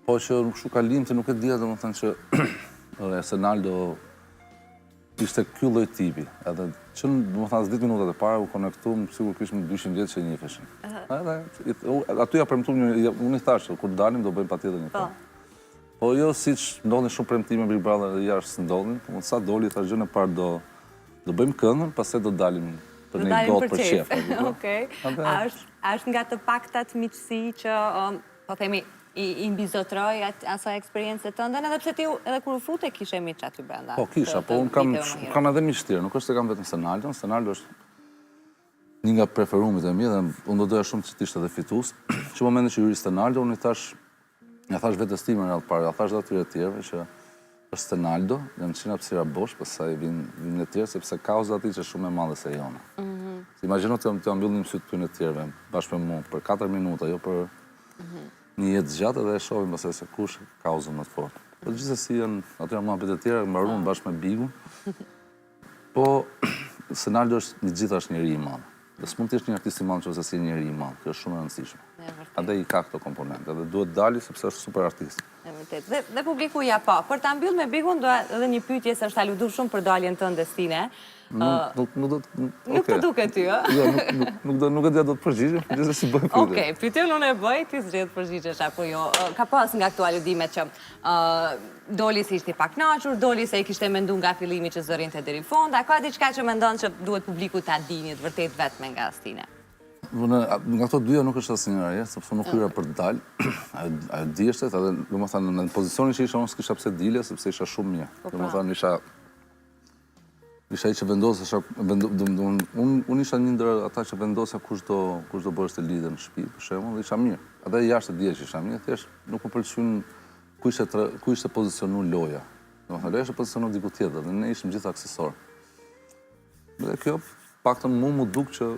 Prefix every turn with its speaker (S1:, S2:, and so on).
S1: Po që shu ka limë të nuk e dhja, dhe më thënë që Senaldo ishte ky lloj tipi. Edhe që më thënë 10 minutat e para u konektu, më sigur kishme 200 vjetë që njifeshin. Aty ja premtu unë i thashë, kur dalim do bëjmë patjetër një film. Po jo si që ndodhin shumë premtime Big Brother dhe jashtë së ndodhin, po sa doli, thash gjën e parë do bëjmë këndën, pastaj do dalim për një gotë për qef.
S2: Okej. A është nga të paktat miqësi që, po themi, i mbizotroj asaj eksperiencë tënde, edhe pse ti edhe kur u fute kishe miq aty brenda.
S1: Po kisha, po unë kam edhe miq tjerë, nuk është se kam vetëm Senaldon. Senaldo është një nga preferumit e mi dhe unë do doja shumë që t'ishte edhe fitus. Që momentin që hyri Senaldo, unë ja thash vetës time në parë, ja thash dhe atyre tjerëve që është Senaldo, dhe në qina pësira bosh, pastaj vinë në tjerë, sepse kauza ati që shumë e madhe se jona. Imagino të ambyllim sytë të në tjerëve, bashkë me mu, për 4 minuta, jo për një jetë gjatë edhe e shohim pastaj se kush kauzën më të fortë. Po gjithsesi janë aty muhabet e tjera mbaruan bashkë me Bigun. Po Senaldo është një gjithashtu njeri i madh. Dhe s'mund të jesh një artist i madh nëse si njeri i madh. Kjo është shumë e rëndësishme. Andaj i ka këto komponente dhe duhet dali sepse është super artist.
S2: E vërtet. Dhe publiku ja pa. Për ta mbyll me Bigun do edhe një pyetje se është aludur shumë për daljen tënde Stine.
S1: Nuk
S2: të duket ty, ë?
S1: Jo, nuk e dia do të përgjigjem, gjithsesi bëj pyetje.
S2: Okej, pyetjen unë e bëj, ti zgjedh përgjigjesh apo jo. Ka pas nga këto aludimet që doli se ishte pak kënaqur, doli se e kishte menduar nga fillimi që zërrinte deri në fund, a ka diçka që mendon që duhet publiku ta dini të vërtet vetëm nga Stine?
S1: Nga këto dyja nuk është asnjëra, sepse nuk hyra për të dalë. Ajo dieshte, edhe domethënë në pozicionin që isha unë s'kisha pse dile, sepse isha shumë mirë. Domethënë isha i që vendosë, unë isha një ndër ata që vendosja kush do bërës të lider në shtëpi, për shembull, dhe isha mirë. Edhe jashtë dje që isha mirë, thjesht nuk më pëlqyen ku ishte pozicionu loja. Domethënë loja ishte pozicionu diku tjetër dhe ne ishim gjithë aksesor. Dhe kjo paktën mu duk që